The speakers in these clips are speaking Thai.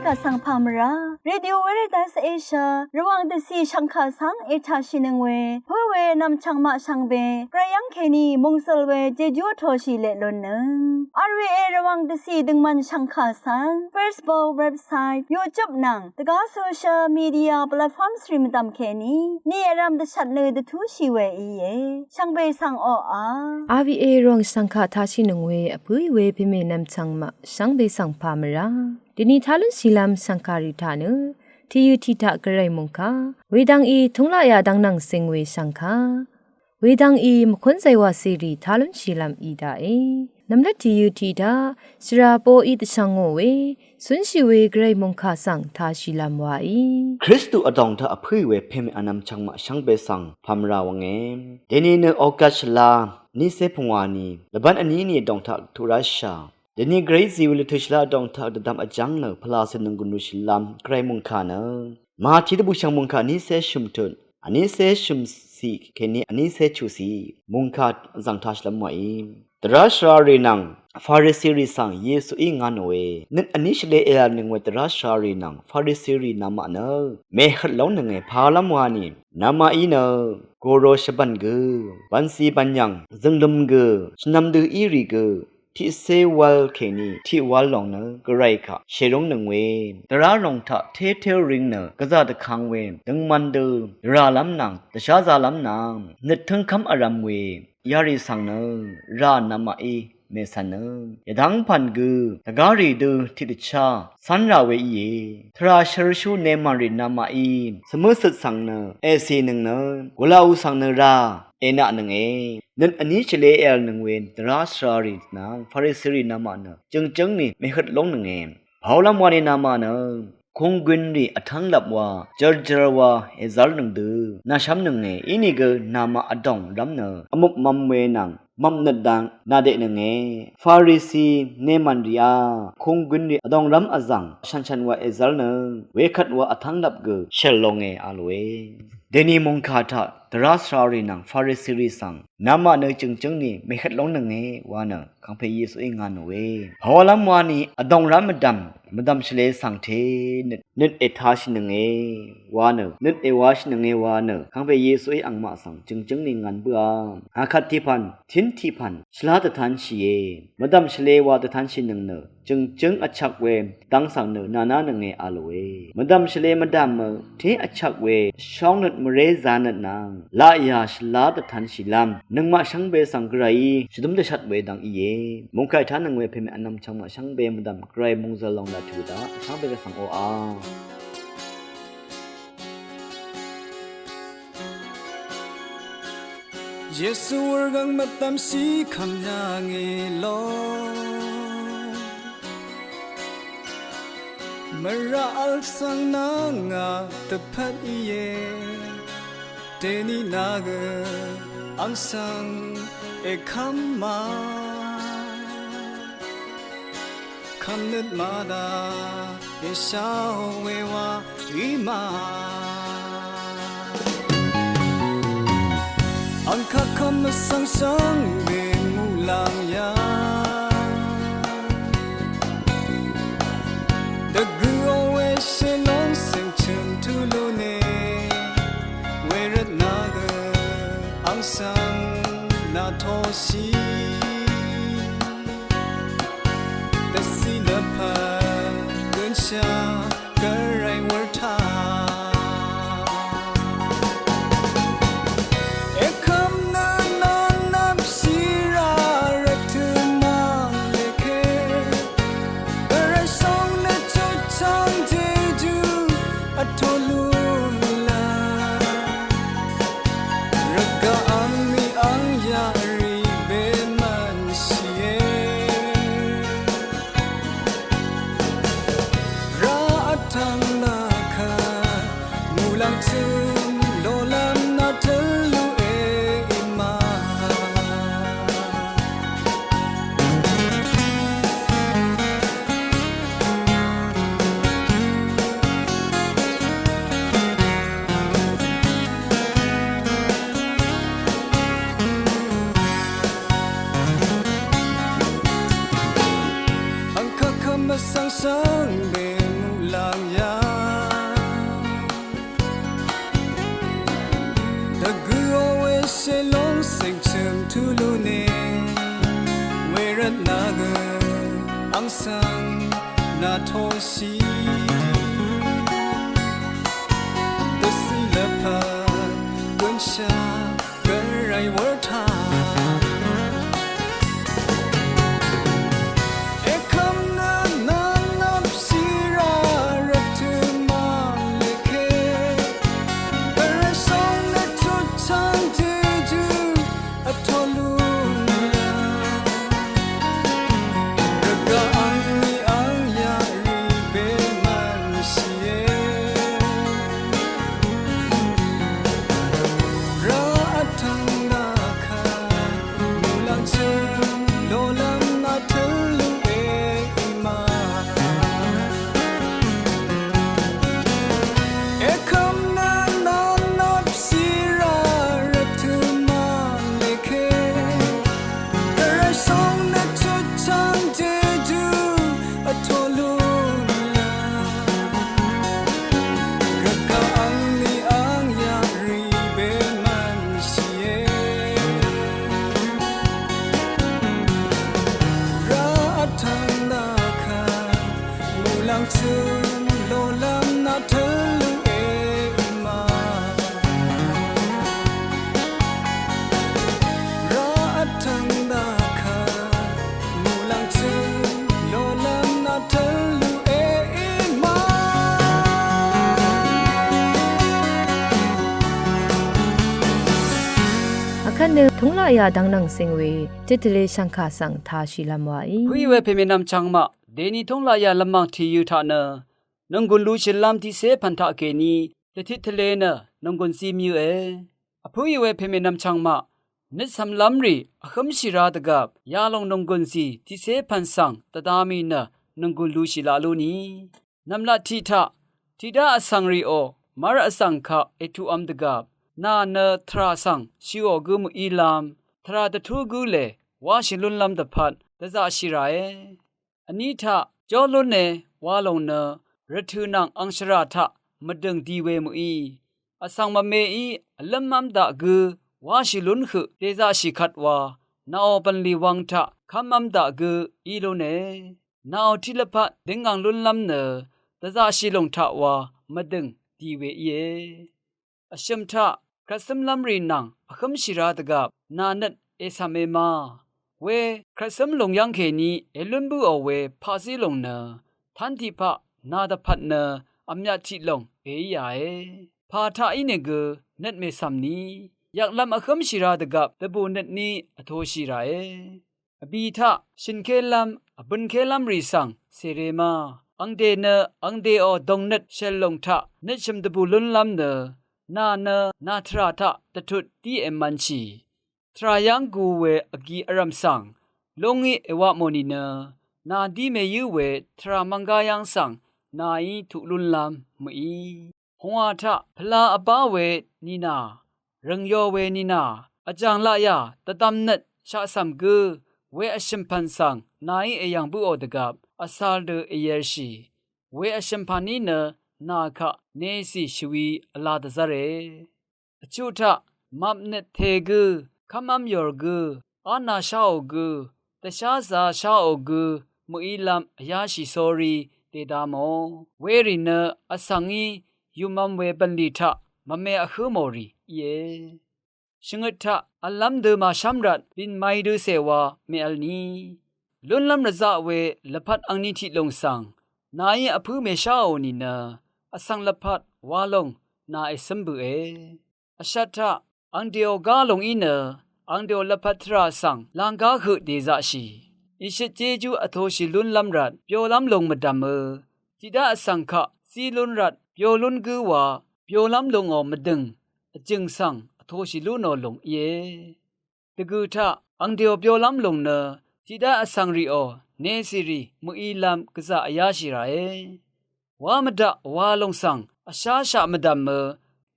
กะสังพามราเรดิโอเวเรตัสเอเชียระวังเดซีชังคาสังเอชาชินึงเวเพื่อเวนำชังมาชังเบกระยังเคนีมงสลเวเจจูโทชิเลลนนึงอาร์วีเอระวังเดซีดึงมันชังคาสัง Facebook เว็บไซต์ YouTube นังตะกาโซเชียลมีเดียแพลตฟอร์มสตรีมตามเคนีนี่รำเดชัดเลยเดทูชีเวอีเยชังเบสังอRVA รองสังฆาทาชินงเวอภุยเวพิเมนำชังมะสังเบสังพามราดินีทาลุนศิลามสังคาริธานุทียุทิตะกระไรมงคาเวดังอีทุงลายาดังนังเซงเวสังคาเวดังอีมคนไซวาซีรีทาลุนศิลามอีดาเอนำละทียุทิตาสราโปอีตชังโงเวสุนชิเวกระไรมงคาสังทาศิลามวาอีคริสตุอดองทาอภุยเวพิเมอนำชังมะสังเบสังพามราวงเอเดนีเนออกัชลานิเซพงวานีละบันอันนี้นี่ดองทาทุราชาเดนี่เกรซิวลทุชลาดองทาดดำอจังเนพลาสนึงกุนุชลามไกรมุงคาเนมาทิดบุชังมุงคานิเซชุมตุนอันนี้เซชุมสีเคนีอันนี้เซชูสีมุงคาจังทาชลามวยตราชารีนังฟาริสีริสังเยซูอิงานเวนั่นอันนี้ชเลเอลนึงเวตราชารีนังฟาริสีรีนามาเนเมฆเหล่านึงไงพาลามวานีนามาอีเนโกโรชบันเกบันซีบันยังซึงลมเกชนำดูอีรีเกที่เซวัลเคนีที่วัลลองเนกไรค่ะเชรงหนึ่งเวตราลงทะเทเทริงเนกะซาตะคังเวดังมันเดราลำนางตะชาซาลำนางนึกถึงคำอารามเวยาริสังเนรานามาอีเมสันยดังพันกือตะกาลีดูทิดชาสันราเวอีทราชรชูเนมารินามาอีสมุสสังเนเอซีหนึ่งเนกุลาอุสังเนราเอนะหนึ่งนั่นอันนี้เฉลเอลหนึ่งเวนตราชารินางฟาริสีรินามาเนจึงนี่ไม่ขัดลงหนึ่งเผาลำวานีนามาเนคงกวินรีอทังลับว่าจรจรว่าเอซาลหนึ่งดูนาช้ำหนึ่งอินี่ก็นามาอดองรำเนอมุกมัมเวนังมัมนัดดังนาเดหนึ่งฟาริสีเนมันริอาคงกวินรีอดองรำอจังชันว่าเอซาลเนเวขัดว่าอทังลับก็เชลลงอาลเวเดนีมงคาทะตราสรารีนังฟาริสีริสังนามาเนจึงนี่ไม่ขัดลงหนึ่งวานะคังเพยิสุอิงานเวฮอลัมวานีอดองรำมดำเฉลสังเทนึดเอทาชหนึ่งวานะนึดเอวาชหนึ่งวานะคังเพยิสุอิอังมาสังจึงนี่งานเบื่อหาคัดที่พันทินที่พันชลาตทันชีมดำเฉลวาตทันชิหนึ่งเนจึงอัจฉกเวดังสังเนนาหนึ่งอาลเวมดำเฉลมดำเทอัจฉกเวช่องนึดมเรซานัดนางลายาชลาตทันชิลามนึงมาช่างเบสังไกรชุดมเดชัดเวดังอีมงคายท่านนึงเวเพมอันนำช่างมาช่างเบมดำไกรมงจะลองดาทูดาช่างเบกสังโออาเยซูรังมาตามสีคำยางเอโลมาราอัลสังนางาตะพัดเยเดนีนากอังสังเอคัมมาคำนึดมาดาเอชาเววาอีมาอังคาคำสังเบมูลางยาดะกูเอาเวเชลองเซงชึมทุลุเนเวรัตนากอังสังนาโทชีตะสีละพาเกินชากะไรวะทาสังเบมูลา sang na thosi the silapa gunsha garai warthaထုံလာရဒန်းနန်းစင်ဝေတစ်တလေရှန်ခါဆန်သာရှိလမွာဤ Hui we pheme nam changma deni thongla ya lamang thi yu tha na nonggun lu shilam ti se phantha ke ni te thi thle na nonggun si myu e aphui we pheme nam changma nit sam lamri akham shira daga ya long nonggun si ti se phan sang tadami na nonggun lu shila lu ni namla thi tha thi da asang ri o mar asang kha etu am daga na na thra sang shi o gu mu ilam thra da thu gu le wa shilun lam da phat da za shira e ani tha jaw lun ne wa long na rathu nang angshara tha madang di we mu i asang ma me i alam mam da gu wa shilun khu te za shi khat wa na o pan li wang tha khamam da gu i lo ne na o thi la phat dengang lun lam ne da za shi long tha wa madang di we ye asham tha kasam lam ri nang akham shira daga na nat esame ma we kasam long yang ke ni elun bu o we pha si long na than ti pha na da phat na amya chi long e ya e pha tha i ne gu nat me sam ni yak lam akham shira daga de bu nat ni atho shira e abi tha shin ke lam abun ke lam ri sang se re ma angde na angde o dong nat shel long tha nat shim de bu lun lam na na thra tha tatut ti emanchi thra yang gu we agi aram sang longi ewa moni na di me yu we thra manga yang sang na yi thu lun lam mu i hwa tha phla aba we ni na rang yo we ni na ajang la ya tatam nat sha sam gu we ashim phan sang na yi eyang bu o dagap asal de eyer shi we ashim phan ni na kha ne si shwi ala da zare achu tha map net the gu khamam yor gu ana sha o gu ta sha za sha o gu mu ilam aya shi sorry te da mo we ri na asangi yumam we ban li tha mame a khu mori ye shingat tha alam de ma shamrat bin mai du se wa me al ni lun lam raza we laphat angni thi long sang na yi aphu me sha o ni na asang laphat walong na esambu e ashatha angdeo ga long ina angdeo lapatra sang langa khu de za shi ishit jeju atho shi lun lam rat pyo lam long madam tida asang kha si lun rat pyo lun gu wa pyo lam long o madeng ajing sang atho shi lu no long ye tegu tha angdeo pyo lam long na tida asang ri o ne siri mu ilam kaza aya shi ra e wa mada wa long sang asha sha madam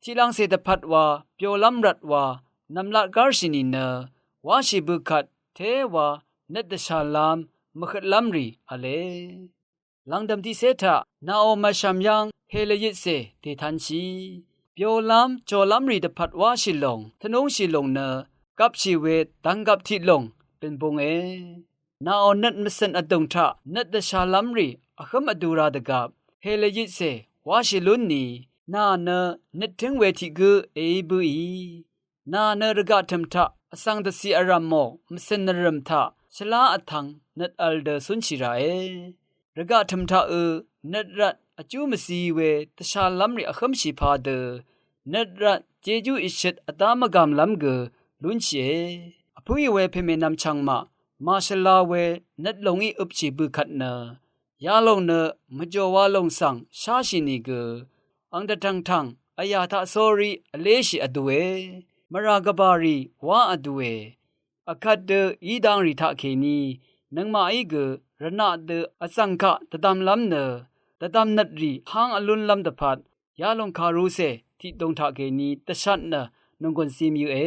chilang se da phat wa pyo lam rat wa namlat gar shini na wa shi bu khat the wa nat da sha lam makhat lam ri ale langdam ti se tha na o ma sham yang he le yit se te than chi pyo lam cho lam ri da phat wa shi long thnong shi long na kap chi we dang kap thi long pen bong e นาอนัดมสันอดงทะนัดเดชาลัมรีอคมอดูราดกับเฮเลยิเซวาชิลุนนีนาเนนัดถึงเวทีกูเอบุอีนาเนรกะทมทะอสังตสีอารามโมมสันนรมทะชลาอทังนัดอัลเดสุนชิราเอรกะทมทะนัดรัดอจูมสีเวตชาลัมรีอคมชิพาเดนัดรัดเจจูอิชิตอตามกามลัมเกลุนเชอพุยเวเพเมนำชังมาชลาเวนัดลงอีอุปชีบุขัดเนยาลงเนมจ่อวาลงสังชาชินีเกอังดะทังทังอายาทะโซรีอเลชิอดุเวมรากบารีวาอดุเวอคัดเดอีดังริทะเคนีนังมาอีเกรณะเดอสังฆะตะตามลัมเนตะตามนัดรีหางอลุนลัมตะพัดยาลงคารูเซทิดงทะเคนีตะชัดเนนงกอนซีมิวเอ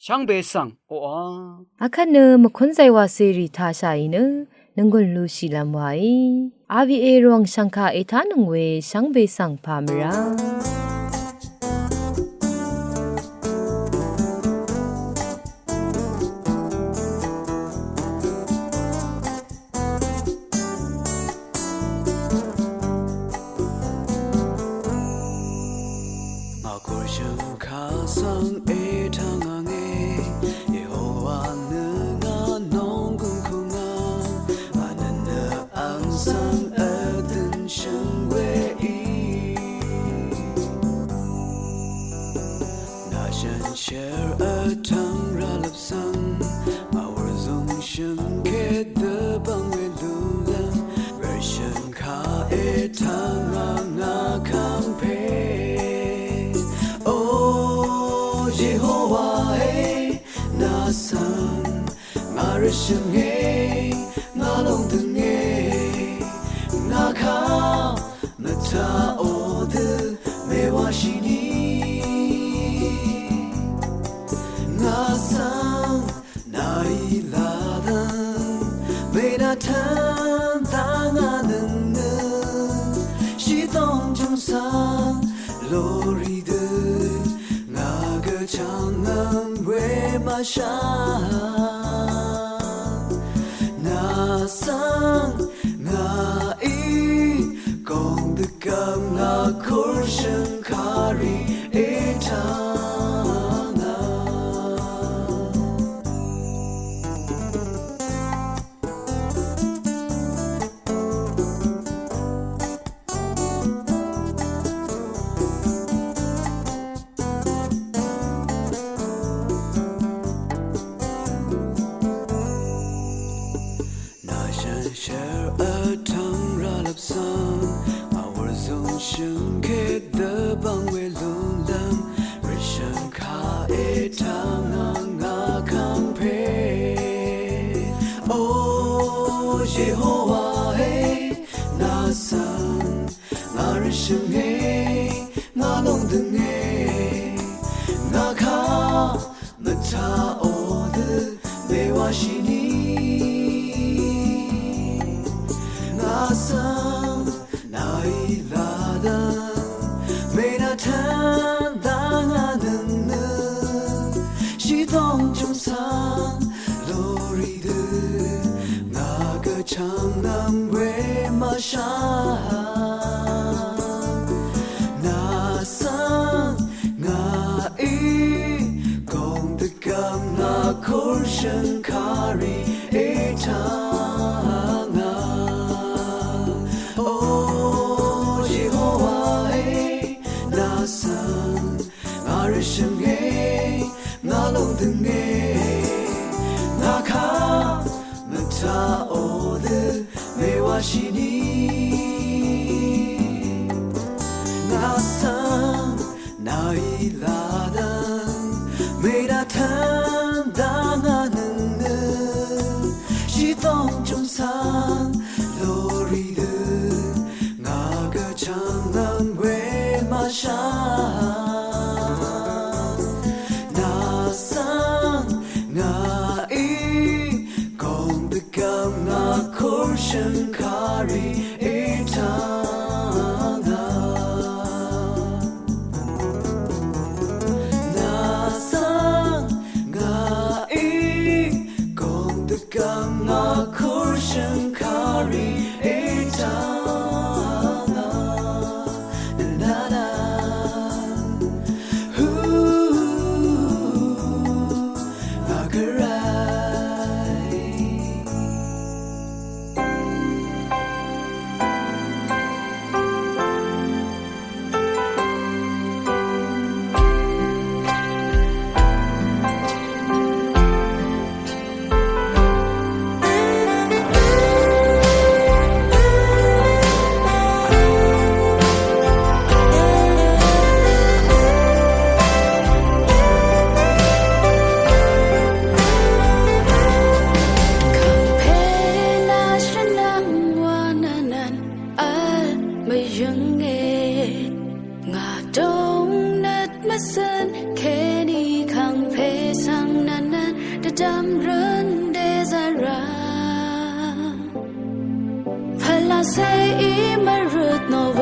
ช่างเบสังโออา အခက်နမခွန်းဆိုင်ဝစေရီထားဆိုင်နနငွန်လူရှိလမ်ဝိုင်အာဗီအေရောင်ရှန်ခါအေထားနငွေရှန်ဘေဆန်ဖာမရာGam na ยังเงงาดงนัดมาเส้นแค่นี้ขังเพสังนั้นจะจำเรื่องเดซาราพลาเซอีมารุดโนเว